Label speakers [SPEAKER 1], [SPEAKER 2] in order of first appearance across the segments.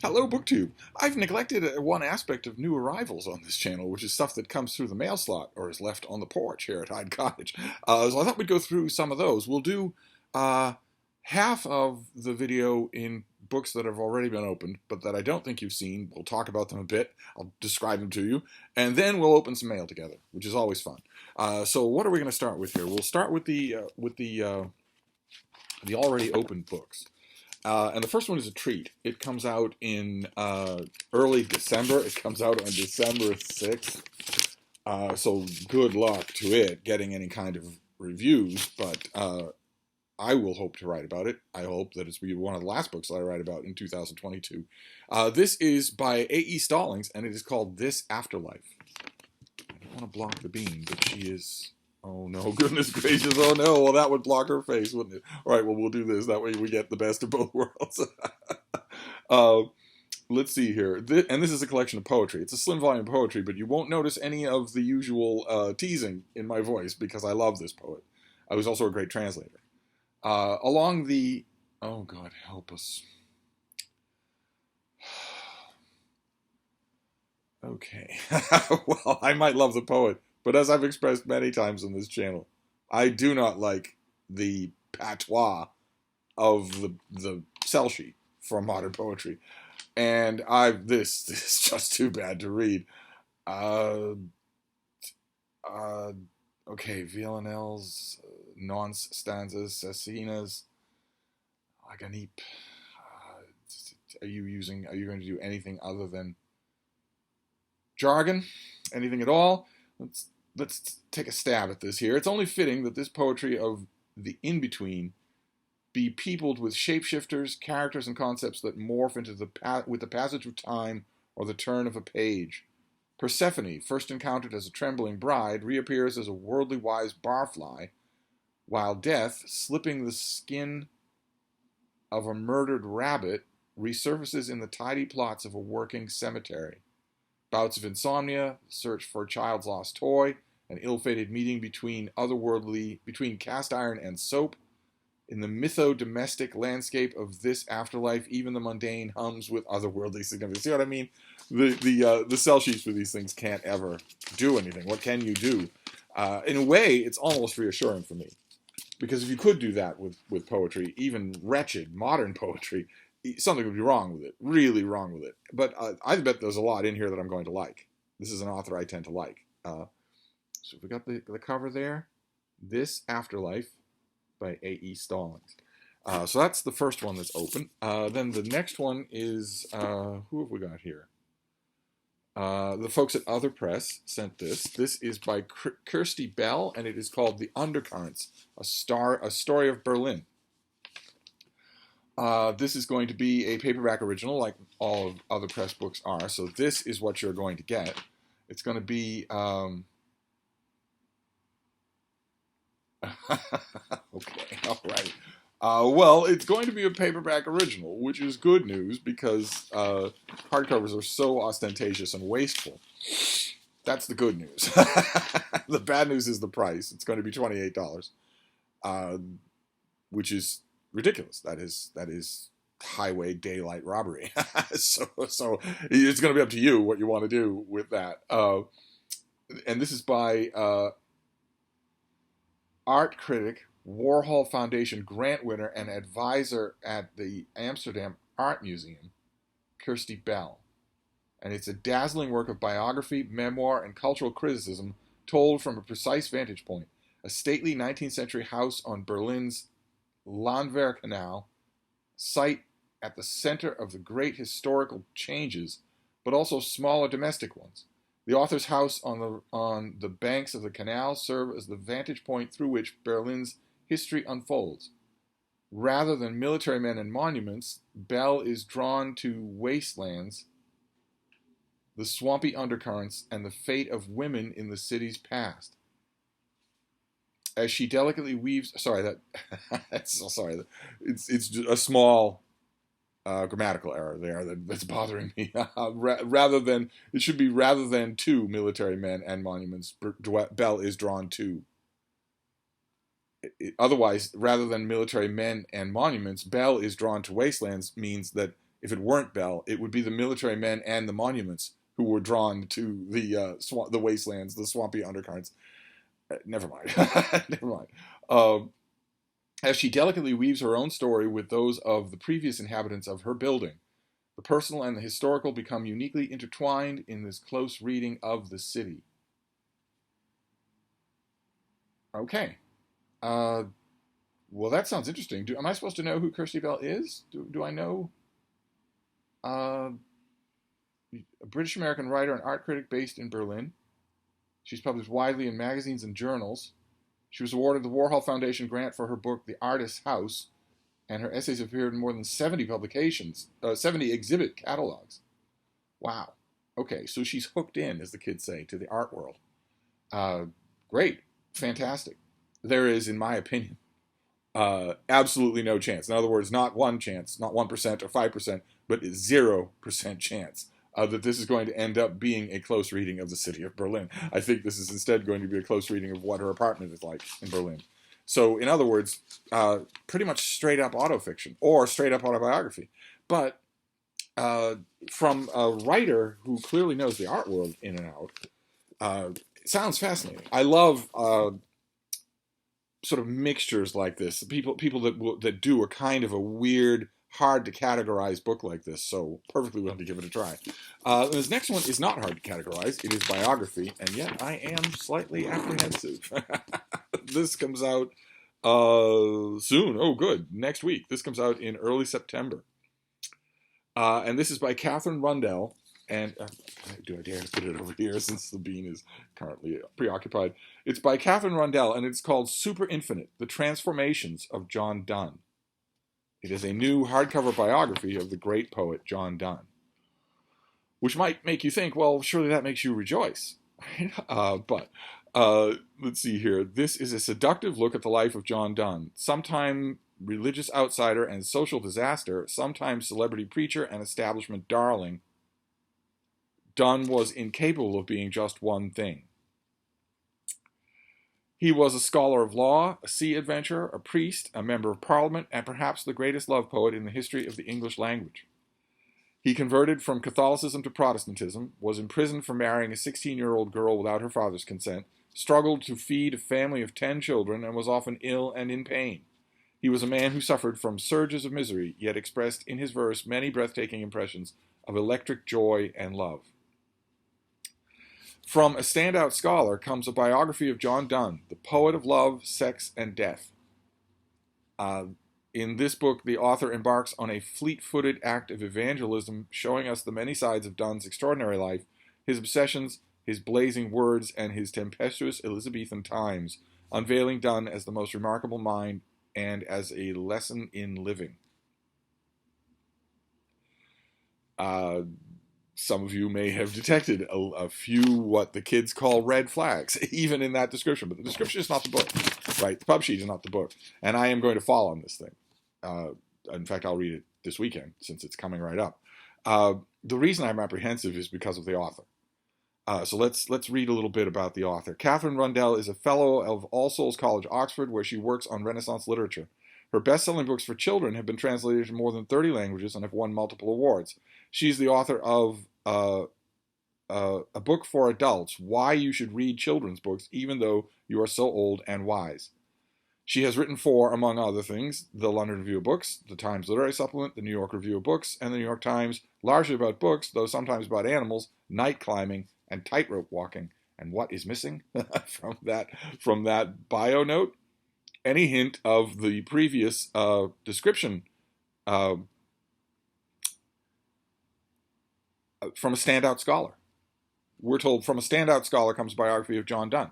[SPEAKER 1] Hello, BookTube. I've neglected one aspect of new arrivals on this channel, which is stuff that comes through the mail slot or is left on the porch here at Hyde Cottage. So I thought we'd go through some of those. We'll do uh, half of the video in books that have already been opened, but that I don't think you've seen. We'll talk about them a bit. I'll describe them to you. And then we'll open some mail together, which is always fun. So what are we going to start with here? We'll start with the already opened books. And the first one is a treat. It comes out in early December. It comes out on December 6th. So good luck to it getting any kind of reviews, but I will hope to write about it. I hope that it's one of the last books that I write about in 2022. This is by A.E. Stallings, and it is called This Afterlife. I don't want to block the bean, but she is... Oh no, goodness gracious, oh no, well that would block her face, wouldn't it? Alright, well we'll do this, that way we get the best of both worlds. uh, let's see here, and this is a collection of poetry. It's a slim volume of poetry, but you won't notice any of the usual teasing in my voice, because I love this poet. I was also a great translator. Along the... Oh God, help us. Okay, well, I might love the poet, but as I've expressed many times on this channel, I do not like the patois of the cell sheet for modern poetry, and this is just too bad to read. Uh, uh, okay, Villanelle's nonce stanzas, Cecinas, Aganip. Are you going to do anything other than jargon? Anything at all? Let's take a stab at this here. It's only fitting that this poetry of the in-between be peopled with shapeshifters, characters, and concepts that morph into with the passage of time or the turn of a page. Persephone, first encountered as a trembling bride, reappears as a worldly wise barfly, while death, slipping the skin of a murdered rabbit, resurfaces in the tidy plots of a working cemetery. Bouts of insomnia, search for a child's lost toy, an ill-fated meeting between cast iron and soap. In the mytho-domestic landscape of this afterlife, even the mundane hums with otherworldly significance. See what I mean? The cell sheets for these things can't ever do anything. What can you do? In a way, it's almost reassuring for me. Because if you could do that with poetry, even wretched modern poetry, something would be wrong with it, really wrong with it. But I bet there's a lot in here that I'm going to like. This is an author I tend to like. So we got the cover there. This Afterlife by A.E. Stallings. So that's the first one that's open. Then the next one is, who have we got here? The folks at Other Press sent this. This is by Kirsty Bell, and it is called The Undercurrents, a story of Berlin. This is going to be a paperback original, like all of Other Press books are. So this is what you're going to get. It's going to be... okay, all right. Well, it's going to be a paperback original, which is good news because hardcovers are so ostentatious and wasteful. That's the good news. The bad news is the price. It's going to be $28, which is ridiculous. That is highway daylight robbery. so it's going to be up to you what you want to do with that. And this is by art critic, Warhol Foundation grant winner, and advisor at the Amsterdam Art Museum, Kirsty Bell. And it's a dazzling work of biography, memoir, and cultural criticism told from a precise vantage point. A stately 19th century house on Berlin's Landwehr Canal, site at the center of the great historical changes, but also smaller domestic ones. The author's house on the banks of the canal serve as the vantage point through which Berlin's history unfolds. Rather than military men and monuments, Bell is drawn to wastelands, the swampy undercurrents, and the fate of women in the city's past. As she delicately weaves... Sorry, it's a small grammatical error there that's bothering me. It should be rather than to military men and monuments, Bell is drawn to. Otherwise, rather than military men and monuments, Bell is drawn to wastelands means that if it weren't Bell, it would be the military men and the monuments who were drawn to the wastelands, the swampy undercurrents. Never mind. Never mind. As she delicately weaves her own story with those of the previous inhabitants of her building, the personal and the historical become uniquely intertwined in this close reading of the city. Okay. Well, that sounds interesting. Am I supposed to know who Kirsty Bell is? Do I know? A British-American writer and art critic based in Berlin. She's published widely in magazines and journals. She was awarded the Warhol Foundation grant for her book, The Artist's House, and her essays appeared in more than 70 publications, 70 exhibit catalogs. Wow. Okay, so she's hooked in, as the kids say, to the art world. Great. Fantastic. There is, in my opinion, absolutely no chance. In other words, not one chance, not 1% or 5%, but 0% chance that this is going to end up being a close reading of the city of Berlin. I think this is instead going to be a close reading of what her apartment is like in Berlin. So, in other words, pretty much straight up autofiction or straight up autobiography. But from a writer who clearly knows the art world in and out, it sounds fascinating. I love sort of mixtures like this. People that do a kind of a weird, hard to categorize book like this, so perfectly willing to give it a try. This next one is not hard to categorize. It is biography, and yet I am slightly apprehensive. This comes out soon. Oh, good. Next week. This comes out in early September. And this is by Catherine Rundell. And do I dare to put it over here since the bean is currently preoccupied? It's by Catherine Rundell, and it's called Super Infinite, The Transformations of John Donne. It is a new hardcover biography of the great poet John Donne, which might make you think, well, surely that makes you rejoice. But let's see here. This is a seductive look at the life of John Donne, sometime religious outsider and social disaster, sometimes celebrity preacher and establishment darling. Donne was incapable of being just one thing. He was a scholar of law, a sea adventurer, a priest, a member of parliament, and perhaps the greatest love poet in the history of the English language. He converted from Catholicism to Protestantism, was imprisoned for marrying a 16-year-old girl without her father's consent, struggled to feed a family of 10 children, and was often ill and in pain. He was a man who suffered from surges of misery, yet expressed in his verse many breathtaking impressions of electric joy and love. From a standout scholar comes a biography of John Donne, the poet of love, sex, and death. In this book, the author embarks on a fleet-footed act of evangelism, showing us the many sides of Donne's extraordinary life, his obsessions, his blazing words, and his tempestuous Elizabethan times, unveiling Donne as the most remarkable mind and as a lesson in living. Some of you may have detected a few what the kids call red flags, even in that description. But the description is not the book, right? The pub sheet is not the book. And I am going to fall on this thing. In fact, I'll read it this weekend, since it's coming right up. The reason I'm apprehensive is because of the author. So let's read a little bit about the author. Catherine Rundell is a fellow of All Souls College, Oxford, where she works on Renaissance literature. Her best-selling books for children have been translated to more than 30 languages and have won multiple awards. She's the author of a book for adults, Why You Should Read Children's Books Even Though You Are So Old and Wise. She has written for, among other things, the London Review of Books, the Times Literary Supplement, the New York Review of Books, and the New York Times, largely about books, though sometimes about animals, night climbing, and tightrope walking. And what is missing from that bio note? Any hint of the previous description from a standout scholar. We're told from a standout scholar comes a biography of John Donne.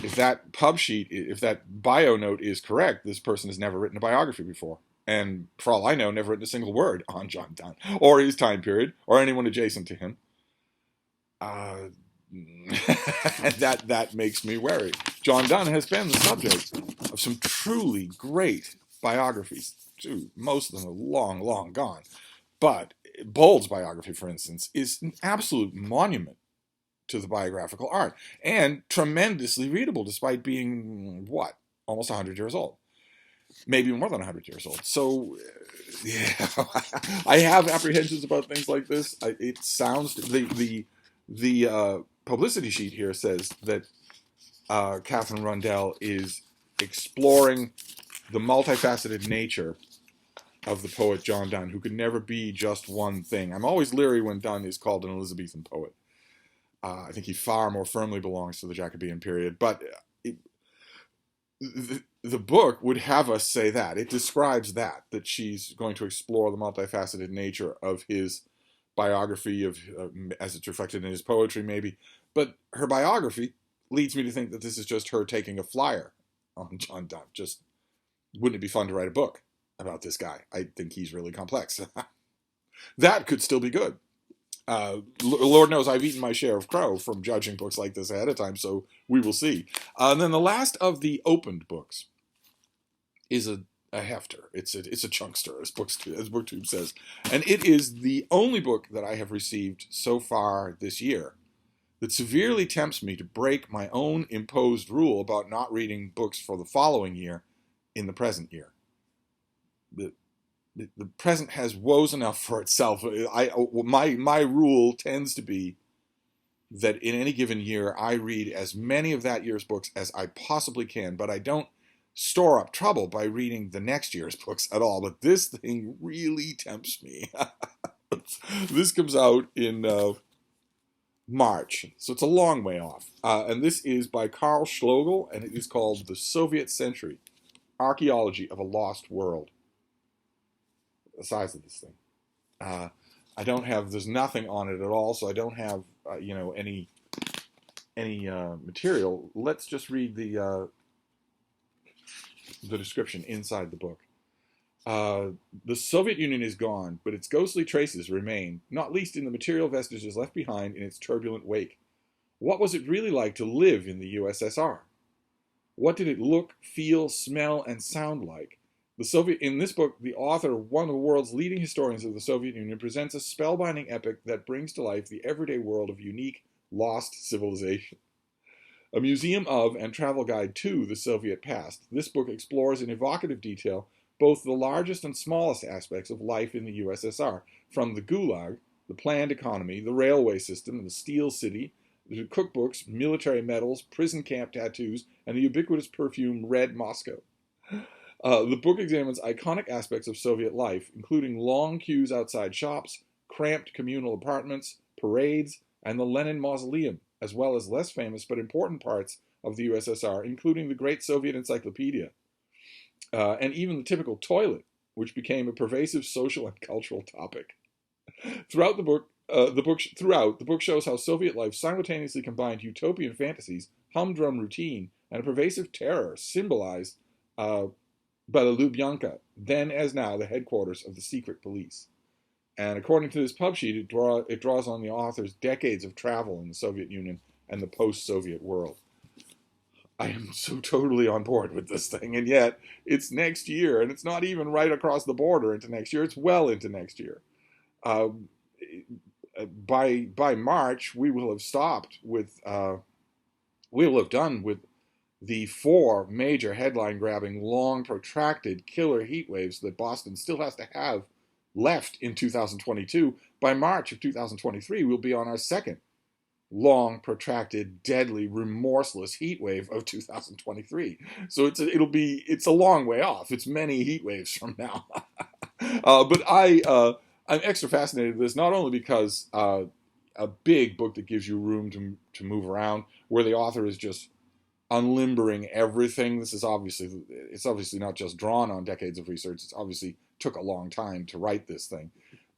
[SPEAKER 1] If that pub sheet, if that bio note is correct, this person has never written a biography before. And for all I know, never written a single word on John Donne, or his time period, or anyone adjacent to him. That makes me wary. John Donne has been the subject of some truly great biographies. Dude, most of them are long, long gone. But Bowles' biography, for instance, is an absolute monument to the biographical art, and tremendously readable despite being, almost 100 years old. maybe more than 100 years old. So, yeah, I have apprehensions about things like this. It sounds the publicity sheet here says that Catherine Rundell is exploring the multifaceted nature of the poet John Donne, who could never be just one thing. I'm always leery when Donne is called an Elizabethan poet. I think he far more firmly belongs to the Jacobean period. But the book would have us say that. It describes that she's going to explore the multifaceted nature of his biography, as it's reflected in his poetry, maybe. But her biography leads me to think that this is just her taking a flyer on John Donne. Just, wouldn't it be fun to write a book about this guy? I think he's really complex. That could still be good. Lord knows I've eaten my share of crow from judging books like this ahead of time, so we will see. And then the last of the opened books is a hefter. It's a chunkster, as BookTube says. And it is the only book that I have received so far this year that severely tempts me to break my own imposed rule about not reading books for the following year in the present year. The present has woes enough for itself. My rule tends to be that in any given year, I read as many of that year's books as I possibly can, but I don't store up trouble by reading the next year's books at all. But this thing really tempts me. This comes out in March, so it's a long way off. And this is by Karl Schlogel, and it is called The Soviet Century, Archaeology of a Lost World. The size of this thing. I don't have, there's nothing on it at all, so I don't have, any material. Let's just read the description inside the book. The Soviet Union is gone, but its ghostly traces remain, not least in the material vestiges left behind in its turbulent wake. What was it really like to live in the USSR? What did it look, feel, smell, and sound like? In this book, the author, one of the world's leading historians of the Soviet Union, presents a spellbinding epic that brings to life the everyday world of unique, lost civilization. A museum of and travel guide to the Soviet past, this book explores in evocative detail both the largest and smallest aspects of life in the USSR, from the Gulag, the planned economy, the railway system, the Steel City, the cookbooks, military medals, prison camp tattoos, and the ubiquitous perfume Red Moscow. The book examines iconic aspects of Soviet life, including long queues outside shops, cramped communal apartments, parades, and the Lenin Mausoleum, as well as less famous but important parts of the USSR, including the Great Soviet Encyclopedia, and even the typical toilet, which became a pervasive social and cultural topic. Throughout the book shows how Soviet life simultaneously combined utopian fantasies, humdrum routine, and a pervasive terror symbolized by the Lubyanka, then as now the headquarters of the secret police. And according to this pub sheet, it draws on the author's decades of travel in the Soviet Union and the post-Soviet world. I am so totally on board with this thing, and yet it's next year, and it's not even right across the border into next year. It's well into next year. By March, we will have stopped with, we will have done with the 4 major headline-grabbing, long, protracted killer heat waves that Boston still has to have left in 2022. By March of 2023, we'll be on our second long, protracted, deadly, remorseless heat wave of 2023. So it's a long way off. It's many heat waves from now. But I'm extra fascinated with this, not only because a big book that gives you room to move around, where the author is just unlimbering everything. It's obviously not just drawn on decades of research. It's obviously took a long time to write this thing.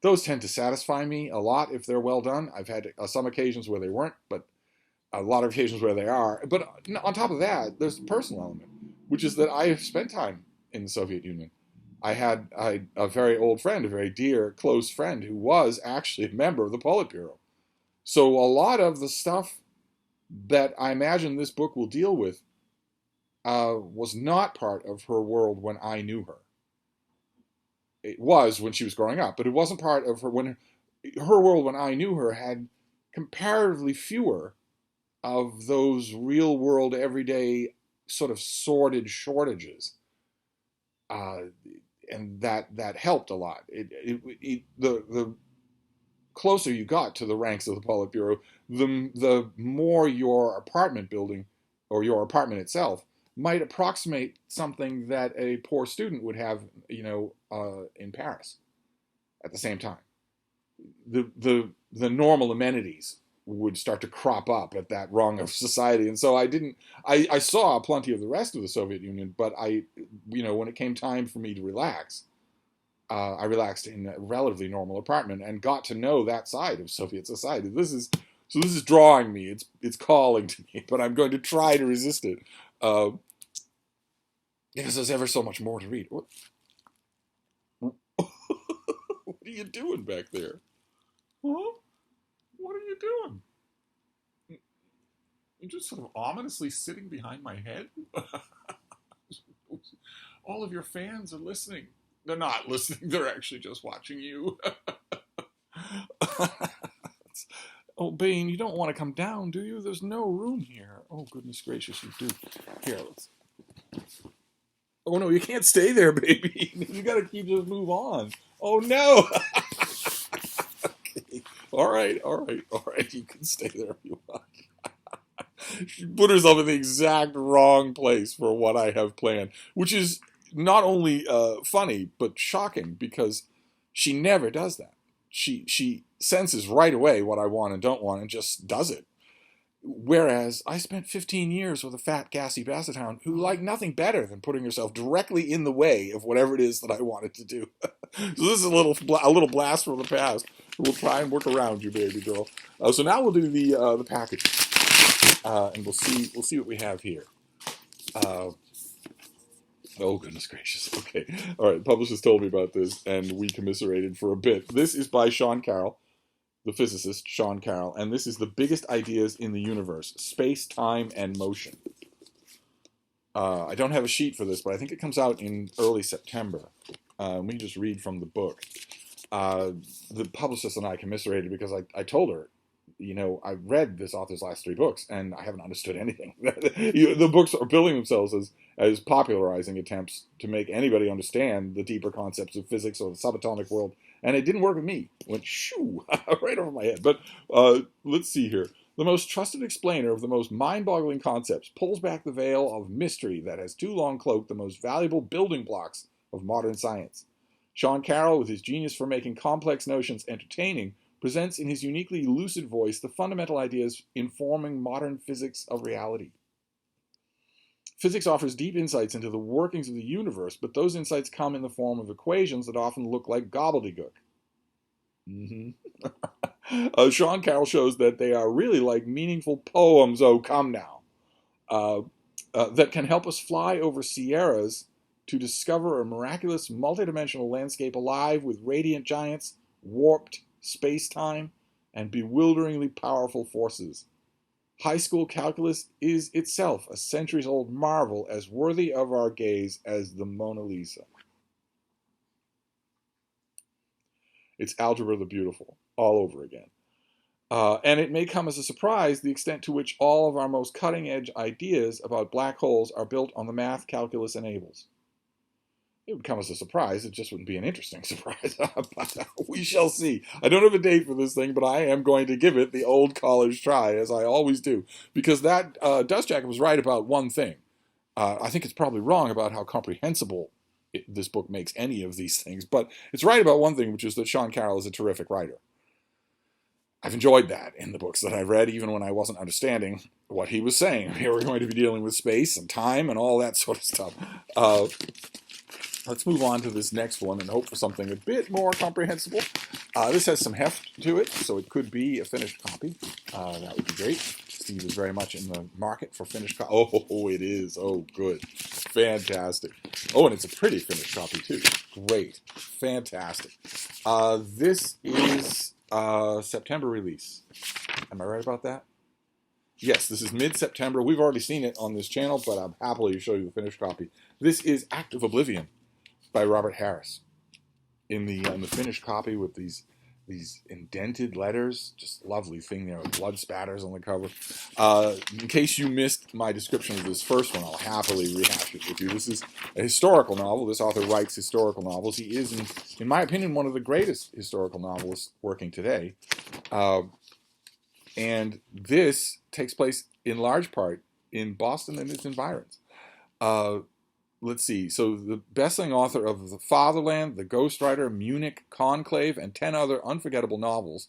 [SPEAKER 1] Those tend to satisfy me a lot if they're well done. I've had some occasions where they weren't, but a lot of occasions where they are. But on top of that, there's the personal element, which is that I have spent time in the Soviet Union. I had a very old friend, a very dear, close friend, who was actually a member of the Politburo. So a lot of the stuff that I imagine this book will deal with was not part of her world when I knew her. It was when she was growing up, but it wasn't part of her world when I knew her had comparatively fewer of those real world, everyday, sort of sordid shortages uh, and that helped a lot. The closer you got to the ranks of the Politburo, the more your apartment building or your apartment itself might approximate something that a poor student would have, in Paris at the same time. The normal amenities would start to crop up at that rung of society, and so I saw plenty of the rest of the Soviet Union, but when it came time for me to relax, I relaxed in a relatively normal apartment and got to know that side of Soviet society. This is drawing me. It's calling to me, but I'm going to try to resist it, uh, because there's ever so much more to read. What are you doing back there? Huh? What are you doing? You're just sort of ominously sitting behind my head. All of your fans are listening. They're not listening. They're actually just watching you. Oh, Bane, you don't want to come down, do you? There's no room here. Oh, goodness gracious, you do. Here, let's... Oh, no, you can't stay there, baby. You got to just move on. Oh, no. Okay. All right. You can stay there if you want. She put herself in the exact wrong place for what I have planned, which is not only funny, but shocking, because she never does that. She senses right away what I want and don't want and just does it. Whereas I spent 15 years with a fat, gassy basset hound who liked nothing better than putting herself directly in the way of whatever it is that I wanted to do. So this is a little blast from the past. We'll try and work around you, baby girl. So now we'll do the package, and we'll see what we have here. Oh, goodness gracious. Okay. All right. Publishers told me about this, and we commiserated for a bit. This is by Sean Carroll, the physicist, Sean Carroll, and this is The Biggest Ideas in the Universe, Space, Time, and Motion. I don't have a sheet for this, but I think it comes out in early September. We can just read from the book. The publicist and I commiserated because I told her, I read this author's last 3 books, and I haven't understood anything. The books are billing themselves as popularizing attempts to make anybody understand the deeper concepts of physics or the subatomic world, and it didn't work with me. It went shoo, right over my head. But let's see here. The most trusted explainer of the most mind-boggling concepts pulls back the veil of mystery that has too long cloaked the most valuable building blocks of modern science. Sean Carroll, with his genius for making complex notions entertaining, presents in his uniquely lucid voice the fundamental ideas informing modern physics of reality. Physics offers deep insights into the workings of the universe, but those insights come in the form of equations that often look like gobbledygook. Sean Carroll shows that they are really like meaningful poems, oh come now, that can help us fly over Sierras to discover a miraculous multidimensional landscape alive with radiant giants, warped space-time, and bewilderingly powerful forces. High school calculus is itself a centuries-old marvel as worthy of our gaze as the Mona Lisa. It's Algebra the Beautiful, all over again. And it may come as a surprise the extent to which all of our most cutting-edge ideas about black holes are built on the math calculus enables. It would come as a surprise. It just wouldn't be an interesting surprise. But we shall see. I don't have a date for this thing, but I am going to give it the old college try, as I always do. Because that Dust Jacket was right about one thing. I think it's probably wrong about how comprehensible this book makes any of these things. But it's right about one thing, which is that Sean Carroll is a terrific writer. I've enjoyed that in the books that I've read, even when I wasn't understanding what he was saying. Here we're going to be dealing with space and time and all that sort of stuff. Let's move on to this next one and hope for something a bit more comprehensible. This has some heft to it, so it could be a finished copy. That would be great. Steve is very much in the market for finished copy. Oh, it is. Oh, good. Fantastic. Oh, and it's a pretty finished copy, too. Great. Fantastic. This is September release. Am I right about that? Yes, this is mid-September. We've already seen it on this channel, but I'll happily show you the finished copy. This is Act of Oblivion by Robert Harris in the finished copy with these these indented letters, just lovely thing there with blood spatters on the cover. In case you missed my description of this first one, I'll happily rehash it with you. This is a historical novel. This author writes historical novels. He is, in my opinion, one of the greatest historical novelists working today. And this takes place in large part in Boston and its environs. Let's see. So the best-selling author of The Fatherland, The Ghostwriter, Munich, Conclave, and 10 other unforgettable novels,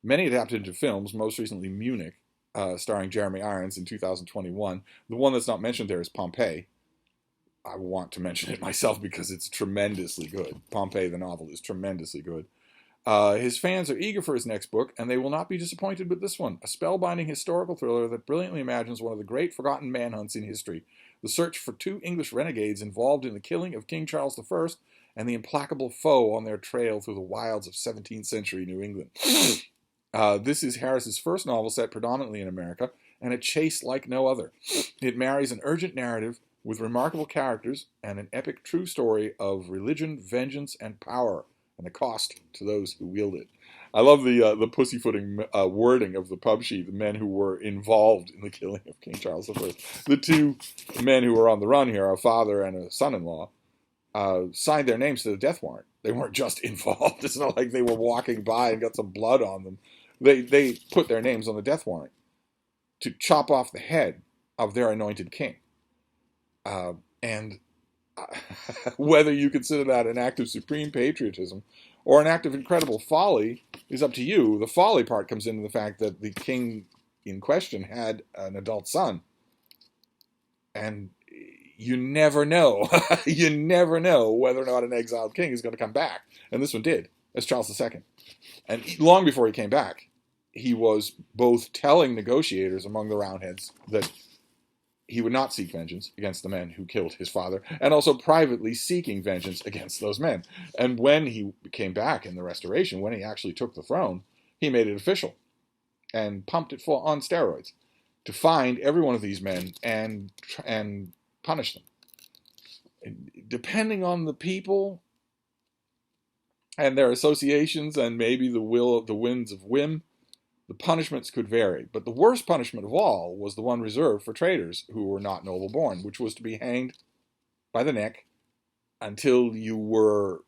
[SPEAKER 1] many adapted into films, most recently Munich, starring Jeremy Irons in 2021. The one that's not mentioned there is Pompeii. I want to mention it myself because it's tremendously good. Pompeii, the novel, is tremendously good. His fans are eager for his next book, and they will not be disappointed with this one, a spellbinding historical thriller that brilliantly imagines one of the great forgotten manhunts in history, the search for two English renegades involved in the killing of King Charles I and the implacable foe on their trail through the wilds of 17th century New England. This is Harris's first novel set predominantly in America, and a chase like no other. It marries an urgent narrative with remarkable characters and an epic true story of religion, vengeance, and power, and the cost to those who wield it. I love the pussyfooting wording of the pub sheet, the men who were involved in the killing of King Charles I. The two men who were on the run here, a father and a son-in-law, signed their names to the death warrant. They weren't just involved. It's not like they were walking by and got some blood on them. They put their names on the death warrant to chop off the head of their anointed king. And whether you consider that an act of supreme patriotism or an act of incredible folly is up to you. The folly part comes into the fact that the king in question had an adult son. And you never know. You never know whether or not an exiled king is going to come back. And this one did, as Charles II. And long before he came back, he was both telling negotiators among the Roundheads that he would not seek vengeance against the men who killed his father, and also privately seeking vengeance against those men. And when he came back in the Restoration, when he actually took the throne, he made it official and pumped it full on steroids to find every one of these men and punish them. Depending on the people and their associations and maybe the winds of whim, the punishments could vary, but the worst punishment of all was the one reserved for traitors who were not noble born, which was to be hanged by the neck until you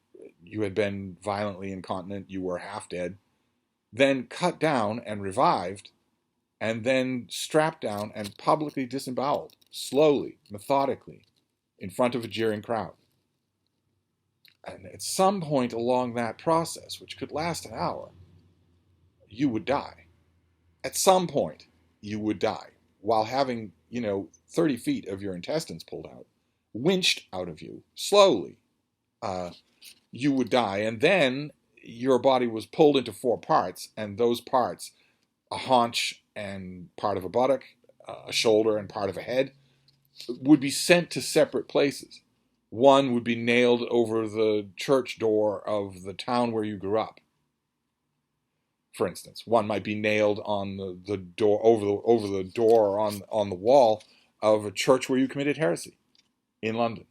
[SPEAKER 1] had been violently incontinent, you were half dead, then cut down and revived, and then strapped down and publicly disemboweled, slowly, methodically, in front of a jeering crowd. And at some point along that process, which could last an hour, you would die. At some point, you would die while having, 30 feet of your intestines pulled out, winched out of you, slowly. You would die, and then your body was pulled into 4 parts, and those parts, a haunch and part of a buttock, a shoulder and part of a head, would be sent to separate places. One would be nailed over the church door of the town where you grew up. For instance, one might be nailed on the door over the door or on the wall of a church where you committed heresy in London,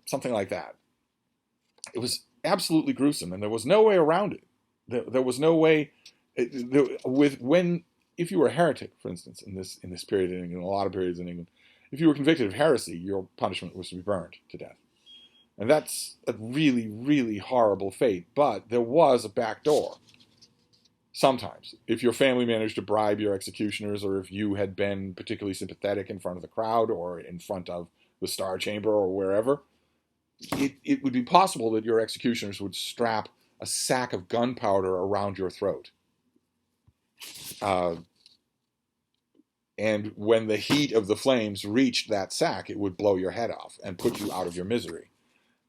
[SPEAKER 1] something like that. It was absolutely gruesome, and there was no way around it. There was no way if you were a heretic, for instance, in this period in England, a lot of periods in England, if you were convicted of heresy, your punishment was to be burned to death, and that's a really, really horrible fate. But there was a back door. Sometimes, if your family managed to bribe your executioners, or if you had been particularly sympathetic in front of the crowd or in front of the Star Chamber or wherever, it would be possible that your executioners would strap a sack of gunpowder around your throat. And when the heat of the flames reached that sack, it would blow your head off and put you out of your misery.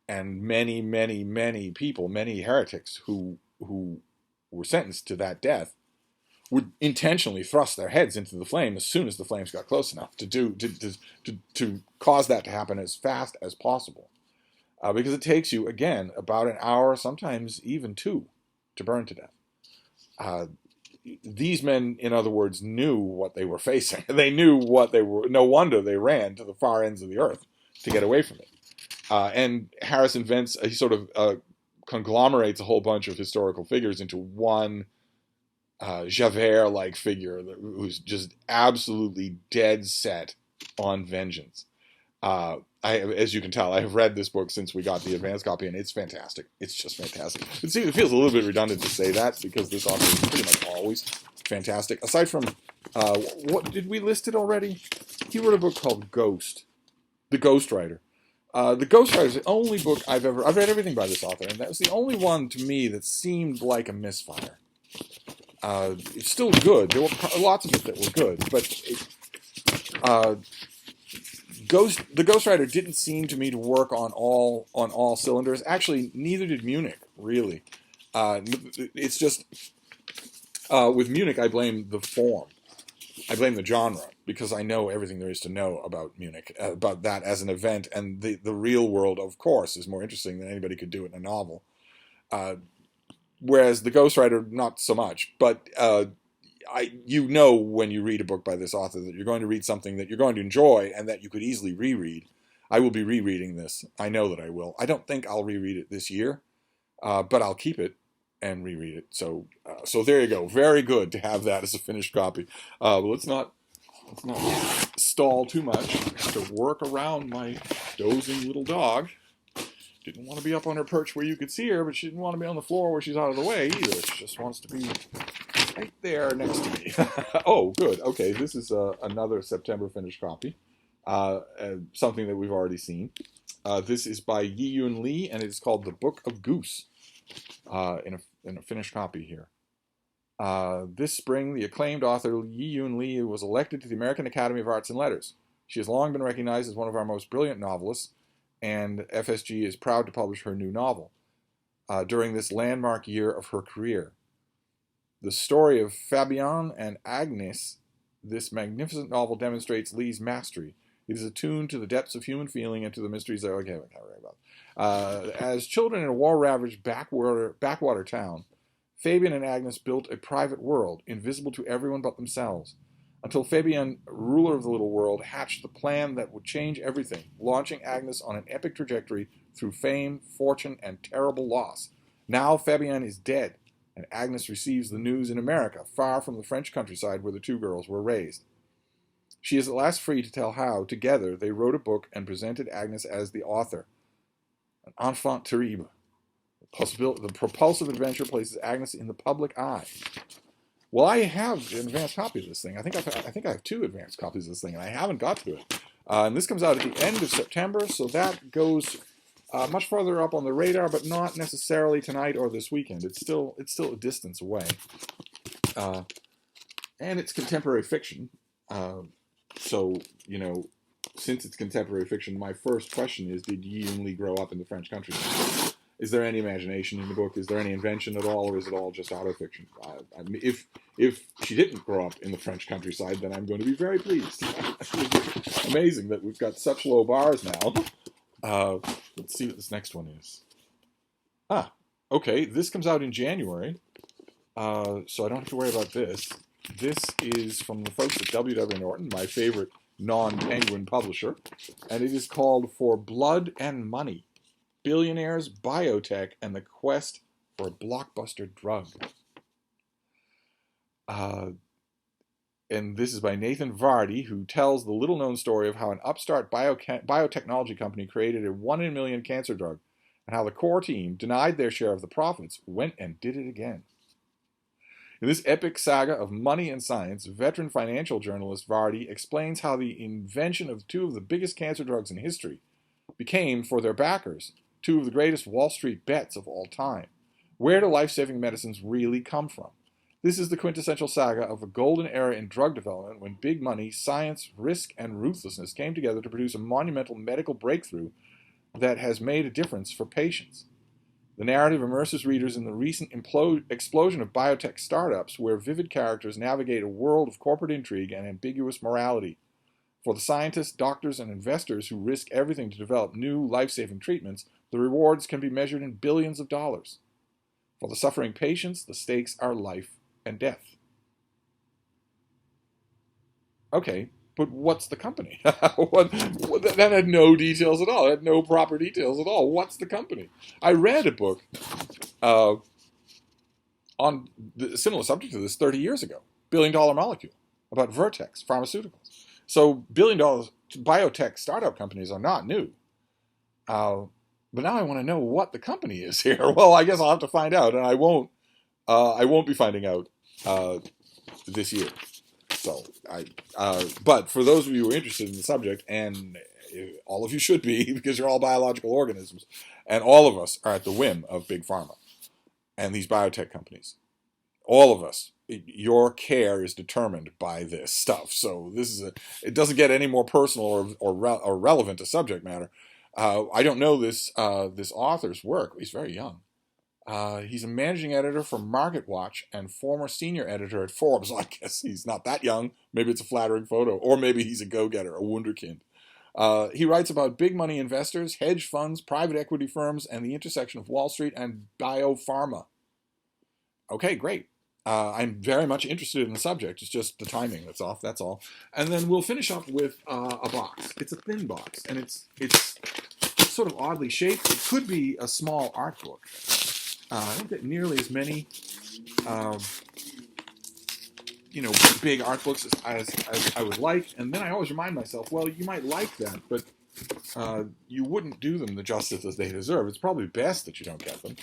[SPEAKER 1] And many, many, many people, many heretics who were sentenced to that death would intentionally thrust their heads into the flame as soon as the flames got close enough to cause that to happen as fast as possible. Because it takes you, again, about an hour, sometimes even 2, to burn to death. These men, in other words, knew what they were facing. They knew what they were. No wonder they ran to the far ends of the earth to get away from it. And Harris invents a sort of conglomerates a whole bunch of historical figures into one Javert-like figure who's just absolutely dead set on vengeance. As you can tell, I have read this book since we got the advanced copy, and it's fantastic. It's just fantastic. It feels a little bit redundant to say that because this author is pretty much always fantastic. Aside from, what did we list it already? He wrote a book called Ghost, The Ghostwriter. The Ghostwriter is the only book I've read everything by this author, and that was the only one to me that seemed like a misfire. It's still good. There were lots of it that were good, but the Ghostwriter didn't seem to me to work on all cylinders. Actually, neither did Munich, really. It's just with Munich, I blame the form. I blame the genre because I know everything there is to know about Munich, about that as an event, and the real world, of course, is more interesting than anybody could do it in a novel. Whereas the Ghostwriter, not so much. But you know when you read a book by this author that you're going to read something that you're going to enjoy and that you could easily reread. I will be rereading this. I know that I will. I don't think I'll reread it this year, but I'll keep it and reread it. So there you go. Very good to have that as a finished copy. But let's not stall too much. I have to work around my dozing little dog. Didn't want to be up on her perch where you could see her, but she didn't want to be on the floor where she's out of the way either. She just wants to be right there next to me. Oh, good. Okay, this is another September finished copy. Something that we've already seen. This is by Yi-Yun Lee, and it is called The Book of Goose, in a finished copy here. This spring, the acclaimed author Yi-Yun Lee was elected to the American Academy of Arts and Letters. She has long been recognized as one of our most brilliant novelists, and FSG is proud to publish her new novel during this landmark year of her career. The story of Fabienne and Agnes, this magnificent novel demonstrates Lee's mastery. It is attuned to the depths of human feeling and to the mysteries that I can't worry about. As children in a war-ravaged backwater town, Fabienne and Agnes built a private world, invisible to everyone but themselves, until Fabienne, ruler of the little world, hatched the plan that would change everything, launching Agnes on an epic trajectory through fame, fortune, and terrible loss. Now Fabienne is dead, and Agnes receives the news in America, far from the French countryside where the two girls were raised. She is at last free to tell how, together, they wrote a book and presented Agnes as the author. An enfant terrible. The propulsive adventure places Agnes in the public eye. Well, I have an advanced copy of this thing. I think I have 2 advanced copies of this thing, and I haven't got to it. And this comes out at the end of September, so that goes much further up on the radar, but not necessarily tonight or this weekend. It's still a distance away, and it's contemporary fiction. So since it's contemporary fiction, my first question is: did Yi-Yun Lee grow up in the French countryside? Is there any imagination in the book? Is there any invention at all, or is it all just autofiction? If she didn't grow up in the French countryside, then I'm going to be very pleased. It's amazing that we've got such low bars now. Let's see what this next one is. Okay, this comes out in January, so I don't have to worry about this. This is from the folks at W.W. Norton, my favorite non-Penguin publisher, and it is called For Blood and Money: Billionaires, Biotech, and the Quest for a Blockbuster Drug. And this is by Nathan Vardy, who tells the little-known story of how an upstart biotechnology company created a 1 in a million cancer drug, and how the core team, denied their share of the profits, went and did it again. In this epic saga of money and science, veteran financial journalist Vardy explains how the invention of 2 of the biggest cancer drugs in history became, for their backers, 2 of the greatest Wall Street bets of all time. Where do life-saving medicines really come from? This is the quintessential saga of a golden era in drug development when big money, science, risk, and ruthlessness came together to produce a monumental medical breakthrough that has made a difference for patients. The narrative immerses readers in the recent explosion of biotech startups, where vivid characters navigate a world of corporate intrigue and ambiguous morality. For the scientists, doctors, and investors who risk everything to develop new life-saving treatments, the rewards can be measured in billions of dollars. For the suffering patients, the stakes are life and death. Okay, But what's the company? That had no details at all. It had no proper details at all. What's the company? I read a book uh, on a similar subject to this 30 years ago, Billion Dollar Molecule, about Vertex Pharmaceuticals. So billion dollar biotech startup companies are not new. Uh, but now I want to know what the company is here. Well, I guess I'll have to find out, and I won't. I won't be finding out uh, this year. So but for those of you who are interested in the subject, and all of you should be, because you're all biological organisms, and all of us are at the whim of big pharma and these biotech companies. All of us, your care is determined by this stuff. So it doesn't get any more personal or relevant to subject matter. I don't know this author's work. He's very young. He's a managing editor for MarketWatch and former senior editor at Forbes. I guess he's not that young. Maybe it's a flattering photo, or maybe he's a go-getter, a wunderkind. He writes about big money investors, hedge funds, private equity firms, and the intersection of Wall Street and biopharma. Okay, great. I'm very much interested in the subject. It's just the timing that's off. That's all. And then we'll finish up with a box. It's a thin box, and it's sort of oddly shaped. It could be a small art book. I don't get nearly as many, big art books as I would like. And then I always remind myself, well, you might like that, but you wouldn't do them the justice that they deserve. It's probably best that you don't get them,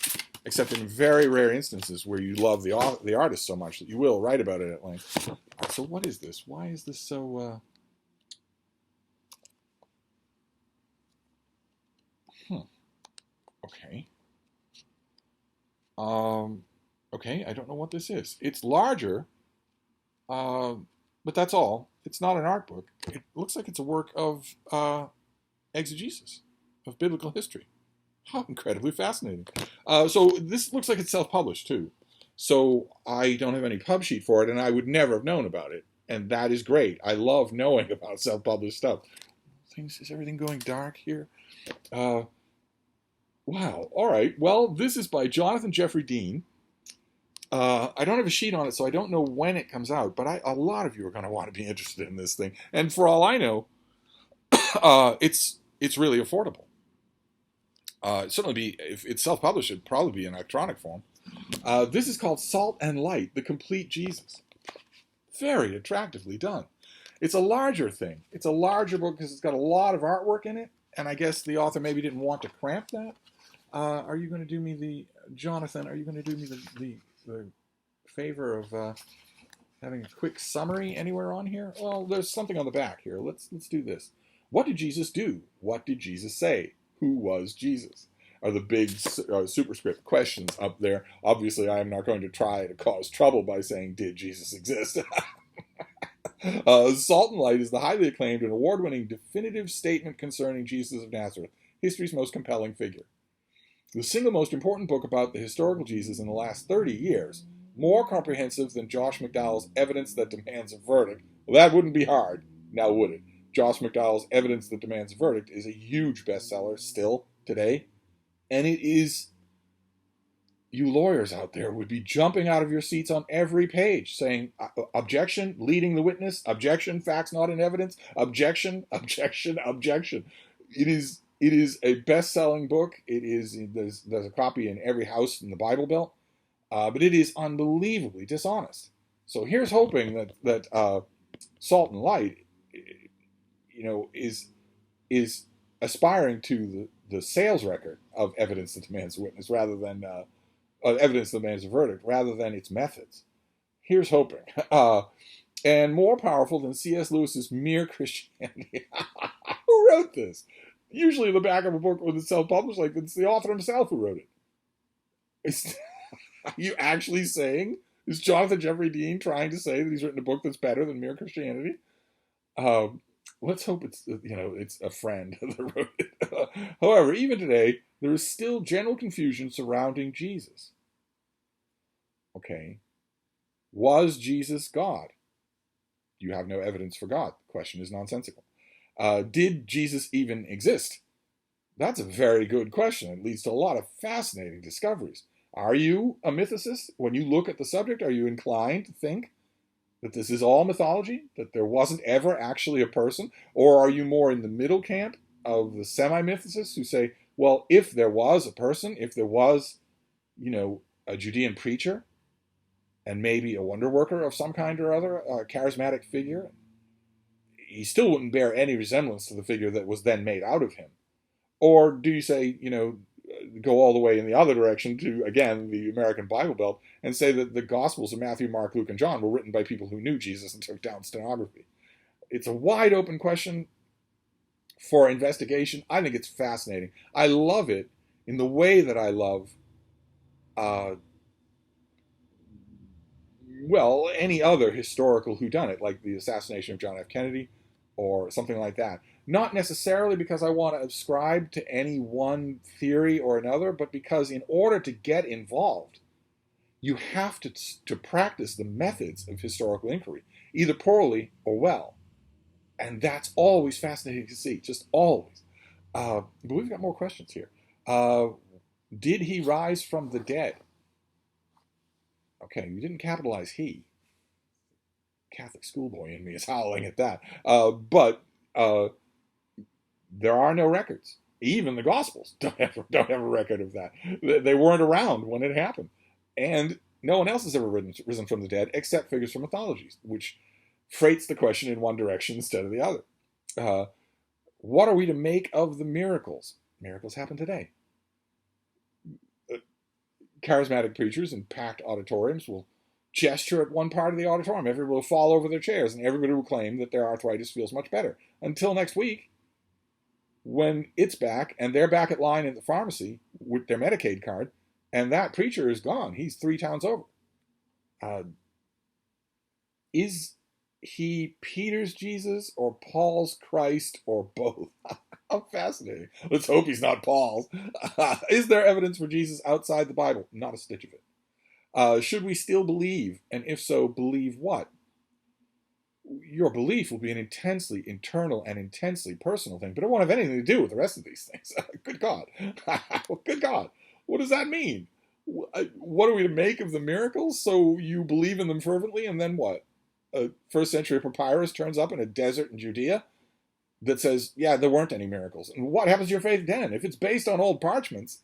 [SPEAKER 1] except in very rare instances where you love the artist so much that you will write about it at length. So what is this? Why is this so... Okay. Okay, I don't know what this is. It's larger, but that's all. It's not an art book. It looks like it's a work of exegesis, of biblical history. How incredibly fascinating. So this looks like it's self-published, too. So I don't have any pub sheet for it, and I would never have known about it. And that is great. I love knowing about self-published stuff. Is everything going dark here? Wow. All right. Well, this is by Jonathan Jeffrey Dean. I don't have a sheet on it, so I don't know when it comes out, but a lot of you are going to want to be interested in this thing. And for all I know, it's really affordable. Certainly be, if it's self-published, it'd probably be in electronic form. This is called Salt and Light, The Complete Jesus. Very attractively done. It's a larger thing. It's a larger book because it's got a lot of artwork in it, and I guess the author maybe didn't want to cramp that. Are you going to do me Jonathan, are you going to do me the favor of having a quick summary anywhere on here? Well, there's something on the back here. Let's do this. What did Jesus do? What did Jesus say? Who was Jesus? Are the big superscript questions up there. Obviously, I am not going to try to cause trouble by saying, did Jesus exist? Salt and Light is the highly acclaimed and award-winning definitive statement concerning Jesus of Nazareth, history's most compelling figure. The single most important book about the historical Jesus in the last 30 years, more comprehensive than Josh McDowell's Evidence That Demands a Verdict. Well, that wouldn't be hard, now would it? Josh McDowell's Evidence That Demands a Verdict is a huge bestseller still today, and it is... You lawyers out there would be jumping out of your seats on every page saying, objection, leading the witness, objection, facts not in evidence, objection, objection, objection. It is a best-selling book. There's a copy in every house in the Bible Belt, but it is unbelievably dishonest. So here's hoping that Salt and Light, is aspiring to the sales record of Evidence That Demands a Witness rather than Evidence That Demands a Verdict, rather than its methods. Here's hoping. And more powerful than C.S. Lewis's Mere Christianity. Who wrote this? Usually the back of a book when it's self-published, like it's the author himself who wrote it. Are you actually saying? Is Jonathan Jeffrey Dean trying to say that he's written a book that's better than Mere Christianity? Let's hope it's a friend that wrote it. However, even today, there is still general confusion surrounding Jesus. Okay. Was Jesus God? You have no evidence for God. The question is nonsensical. Did Jesus even exist? That's a very good question. It leads to a lot of fascinating discoveries. Are you a mythicist? When you look at the subject, are you inclined to think That this is all mythology? That there wasn't ever actually a person? Or are you more in the middle camp of the semi-mythicists who say, well, if there was a person, if there was, a Judean preacher, and maybe a wonder worker of some kind or other, a charismatic figure, he still wouldn't bear any resemblance to the figure that was then made out of him. Or do you say, go all the way in the other direction to, again, the American Bible Belt and say that the Gospels of Matthew, Mark, Luke, and John were written by people who knew Jesus and took down stenography? It's a wide open question for investigation. I think it's fascinating. I love it in the way that I love, any other historical whodunit, like the assassination of John F. Kennedy or something like that. Not necessarily because I want to ascribe to any one theory or another, but because in order to get involved, you have to practice the methods of historical inquiry, either poorly or well. And that's always fascinating to see, just always. But we've got more questions here. Did he rise from the dead? Okay, you didn't capitalize he. Catholic schoolboy in me is howling at that. But there are no records. Even the Gospels don't have a record of that. They weren't around when it happened. And no one else has ever risen from the dead except figures from mythologies, which freights the question in one direction instead of the other. What are we to make of the miracles? Miracles happen today. Charismatic preachers in packed auditoriums will gesture at one part of the auditorium. Everybody will fall over their chairs, and everybody will claim that their arthritis feels much better. Until next week, when it's back, and they're back at line at the pharmacy with their Medicaid card, and that preacher is gone. He's 3 towns over. Is he Peter's Jesus or Paul's Christ or both? How fascinating. Let's hope he's not Paul's. Is there evidence for Jesus outside the Bible? Not a stitch of it. Should we still believe? And if so, believe what? Your belief will be an intensely internal and intensely personal thing, but it won't have anything to do with the rest of these things. Good God. Good God. What does that mean? What are we to make of the miracles? So you believe in them fervently, and then what? A first century papyrus turns up in a desert in Judea that says, yeah, there weren't any miracles. And what happens to your faith then? If it's based on old parchments.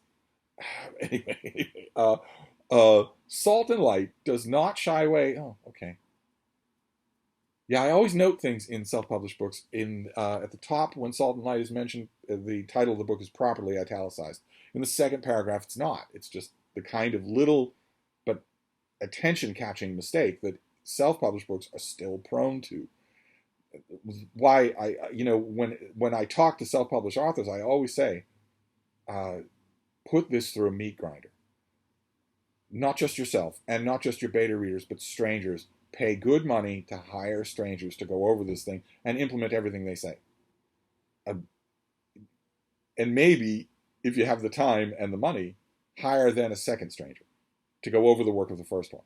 [SPEAKER 1] Anyway, Salt and Light does not shy away. Oh, okay. Yeah, I always note things in self-published books. At the top, when Salt and Light is mentioned, the title of the book is properly italicized. In the second paragraph, it's not. It's just the kind of little but attention-catching mistake that self-published books are still prone to. Why when I talk to self-published authors, I always say, put this through a meat grinder. Not just yourself, and not just your beta readers, but strangers. Pay good money to hire strangers to go over this thing and implement everything they say. And maybe, if you have the time and the money, hire then a second stranger to go over the work of the first one.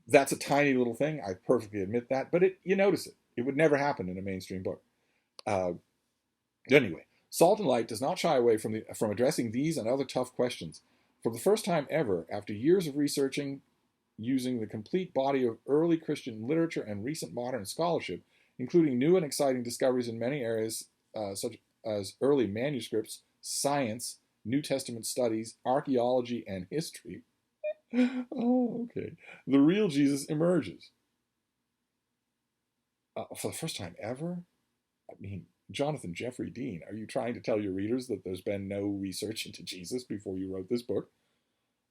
[SPEAKER 1] That's a tiny little thing. I perfectly admit that, but you notice it. It would never happen in a mainstream book. Anyway, Salt and Light does not shy away from addressing these and other tough questions. For the first time ever, after years of researching using the complete body of early Christian literature and recent modern scholarship, including new and exciting discoveries in many areas such as early manuscripts, science, New Testament studies, archaeology, and history. Oh, okay. The real Jesus emerges. For the first time ever? I mean, Jonathan Jeffrey Dean, are you trying to tell your readers that there's been no research into Jesus before you wrote this book?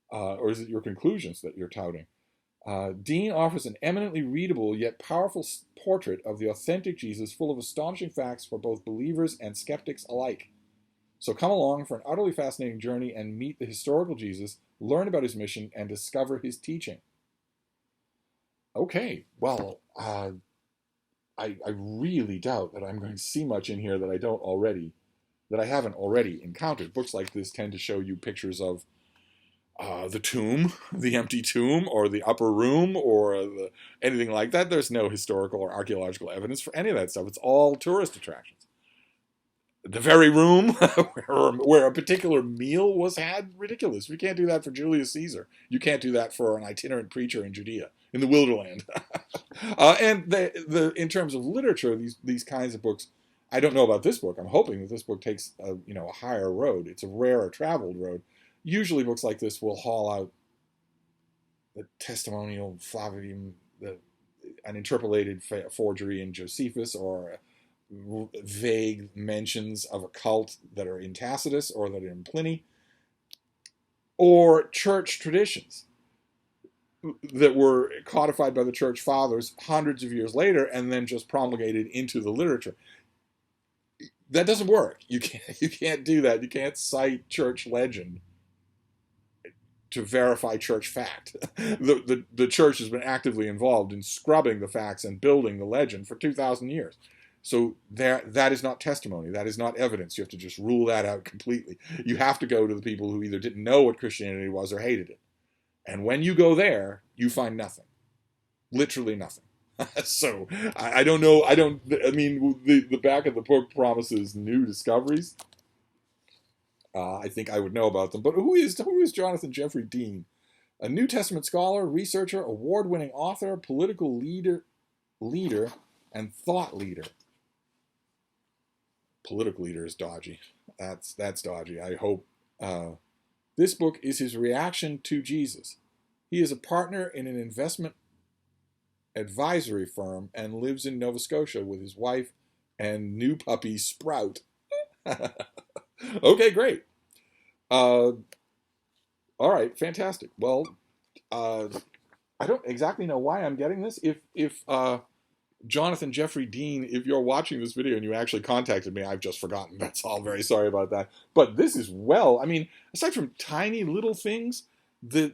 [SPEAKER 1] Or is it your conclusions that you're touting? Dean offers an eminently readable yet powerful portrait of the authentic Jesus, full of astonishing facts for both believers and skeptics alike. So come along for an utterly fascinating journey and meet the historical Jesus, learn about his mission, and discover his teaching. Okay, well, I really doubt that I'm going to see much in here that I haven't already encountered. Books like this tend to show you pictures of the tomb, the empty tomb, or the upper room, or anything like that. There's no historical or archaeological evidence for any of that stuff. It's all tourist attractions. The very room where a particular meal was had, ridiculous. We can't do that for Julius Caesar. You can't do that for an itinerant preacher in Judea. in the wilderland. And in terms of literature, these kinds of books, I don't know about this book. I'm hoping that this book takes a higher road. It's a rarer traveled road. Usually, books like this will haul out the testimonial Flavium, an interpolated forgery in Josephus, or vague mentions of a cult that are in Tacitus or that are in Pliny, or church traditions that were codified by the church fathers hundreds of years later and then just promulgated into the literature. That doesn't work. You can't do that. You can't cite church legend to verify church fact. The church has been actively involved in scrubbing the facts and building the legend for 2,000 years. So that is not testimony. That is not evidence. You have to just rule that out completely. You have to go to the people who either didn't know what Christianity was or hated it. And when you go there, you find nothing. Literally nothing. So I don't know. I mean, the back of the book promises new discoveries. I think I would know about them. But who is Jonathan Jeffrey Dean? A New Testament scholar, researcher, award-winning author, political leader, and thought leader. Political leader is dodgy. That's dodgy. I hope this book is his reaction to Jesus. He is a partner in an investment advisory firm and lives in Nova Scotia with his wife and new puppy Sprout. Okay, great. All right, fantastic. Well, I don't exactly know why I'm getting this. If Jonathan Jeffrey Dean, if you're watching this video and you actually contacted me, I've just forgotten. That's all. Very sorry about that. But this is I mean, aside from tiny little things, the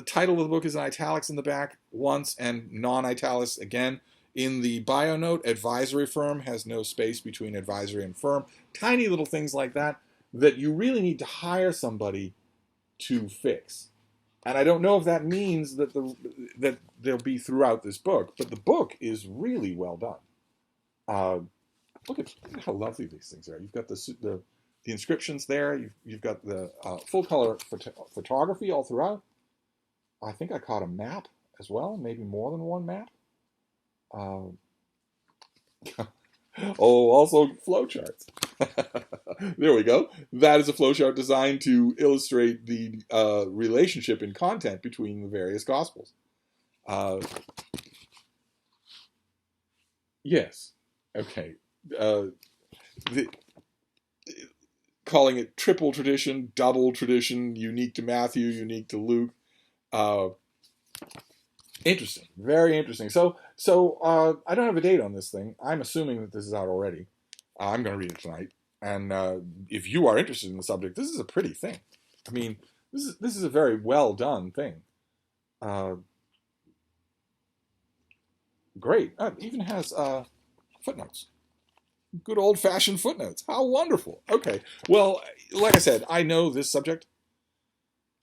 [SPEAKER 1] title of the book is in italics in the back once and non-italics again. In the bio note, advisory firm has no space between advisory and firm. Tiny little things like that you really need to hire somebody to fix. And I don't know if that means that that they'll be throughout this book, but the book is really well done. Look at how lovely these things are. You've got the inscriptions there. You've got the full color photography all throughout. I think I caught a map as well, maybe more than one map. Also flowcharts. There we go. That is a flowchart designed to illustrate the relationship in content between the various Gospels. Yes. Okay. Calling it triple tradition, double tradition, unique to Matthew, unique to Luke. Interesting. Very interesting. So I don't have a date on this thing. I'm assuming that this is out already. I'm going to read it tonight. And if you are interested in the subject, this is a pretty thing. I mean, this is a very well done thing. Great. It even has footnotes. Good old-fashioned footnotes. How wonderful. Okay. Well, like I said, I know this subject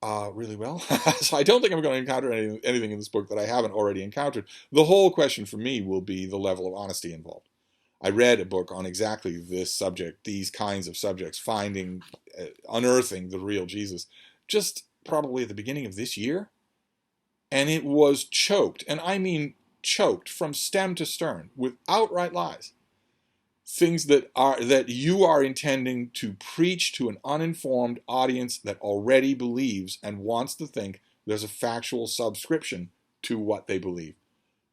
[SPEAKER 1] really well. So I don't think I'm going to encounter anything in this book that I haven't already encountered. The whole question for me will be the level of honesty involved. I read a book on exactly this subject, these kinds of subjects, unearthing the real Jesus, just probably at the beginning of this year. And it was choked, and I mean choked from stem to stern with outright lies. Things that you are intending to preach to an uninformed audience that already believes and wants to think there's a factual subscription to what they believe.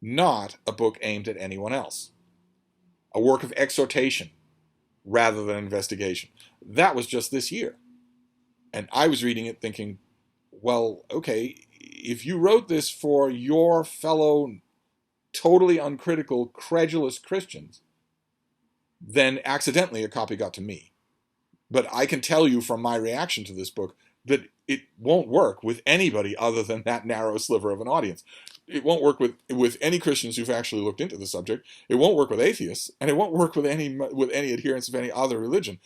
[SPEAKER 1] Not a book aimed at anyone else. A work of exhortation rather than investigation. That was just this year. And I was reading it thinking, well, okay, if you wrote this for your fellow totally uncritical, credulous Christians, then accidentally a copy got to me. But I can tell you from my reaction to this book that it won't work with anybody other than that narrow sliver of an audience. It won't work with any Christians who've actually looked into the subject. It won't work with atheists, and it won't work with any adherents of any other religion.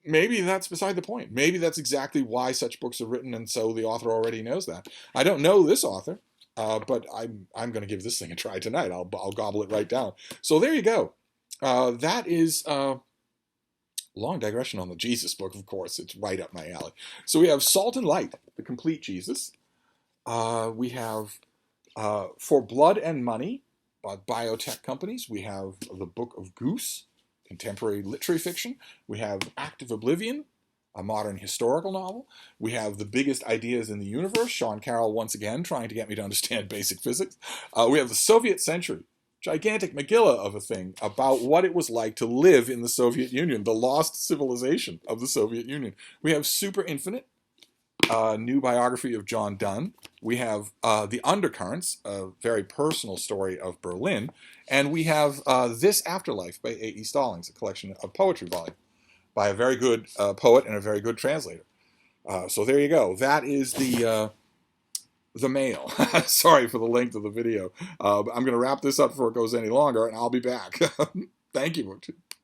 [SPEAKER 1] Maybe that's beside the point. Maybe that's exactly why such books are written, and so the author already knows that. I don't know this author, but I'm going to give this thing a try tonight. I'll gobble it right down. So there you go. That is long digression on the Jesus book, of course. It's right up my alley. So we have Salt and Light, the complete Jesus. We have For Blood and Money, by Biotech companies, we have The Book of Goose, contemporary literary fiction. We have Act of Oblivion, a modern historical novel. We have The Biggest Ideas in the Universe, Sean Carroll once again trying to get me to understand basic physics. We have The Soviet Century, gigantic Megillah of a thing about what it was like to live in the Soviet Union, the lost civilization of the Soviet Union. We have Super Infinite, new biography of John Donne. We have The Undercurrents, a very personal story of Berlin. And we have This Afterlife by A.E. Stallings, a collection of poetry volume by a very good poet and a very good translator. So there you go. That is the mail. Sorry for the length of the video. I'm going to wrap this up before it goes any longer, and I'll be back. Thank you.